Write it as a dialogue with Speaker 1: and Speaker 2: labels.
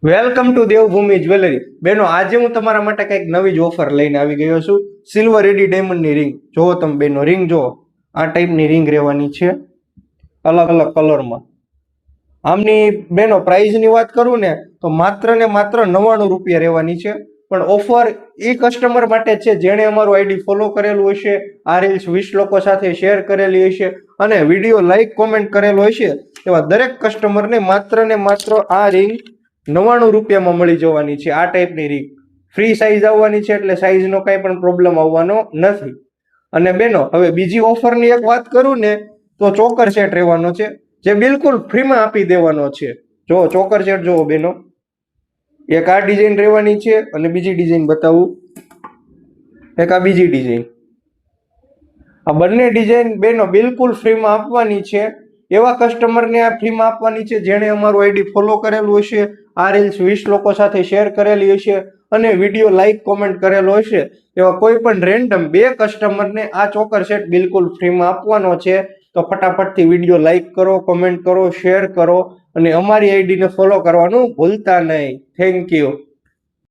Speaker 1: Welcome to Devbhumi jewellery. બેનો, આજે હું તમારા માટે કંઈક નવી જ ઓફર લઈને આવી ગયો છું. સિલ્વર એડી ડાયમંડની રિંગ જોવો તમે બેનો, રિંગ જોવો. આ ટાઈપની રિંગ રહેવાની છે, અલગ અલગ કલરમાં. આમની બેનો પ્રાઇઝની વાત કરું ને તો માત્ર ને માત્ર 99 રૂપિયા રહેવાની છે. પણ ઓફર એ કસ્ટમર માટે છે જેણે અમારું આઈડી ફોલો કરેલું હશે, આ રીલ્સ 20 લોકો સાથે શેર કરેલી હશે અને વિડીયો લાઈક કોમેન્ટ કરેલો હશે એવા દરેક કસ્ટમરને માત્ર ને માત્ર આ રિંગ 99 રૂપિયામાં મળી જવાની છે. આ ટાઈપની રિંગ ફ્રી સાઈઝ આવવાની છે, એટલે સાઈઝનો કાંઈ પણ પ્રોબ્લેમ આવવાનો નથી. અને બેનો, હવે બીજી ઓફરની એક વાત કરું ને તો ચોકર સેટ રહેવાનો છે, જે બિલકુલ ફ્રીમાં આપી દેવાનો છે. જો ચોકર સેટ જોવો બેનો, એક આ ડિઝાઇન રહેવાની છે અને બીજી ડિઝાઇન બતાવું, એક આ બીજી ડિઝાઇન. આ બંને ડિઝાઇન બેનો બિલકુલ ફ્રીમાં આપવાની છે. એવા કસ્ટમરને આ ફ્રીમાં આપવાની છે જેણે અમારું આઈડી ફોલો કરેલું હશે, આ રીલ્સ 20 લોકો સાથે શેર કરેલી હશે અને વિડીયો લાઈક કોમેન્ટ કરેલો હશે. એવા કોઈ પણ રેન્ડમ 2 કસ્ટમરને આ ચોકર સેટ બિલકુલ ફ્રીમાં આપવાનો છે. તો ફટાફટથી વિડીયો લાઈક કરો, કોમેન્ટ કરો, શેર કરો અને અમારી આઈડીને ફોલો કરવાનું ભૂલતા નહીં. Thank you.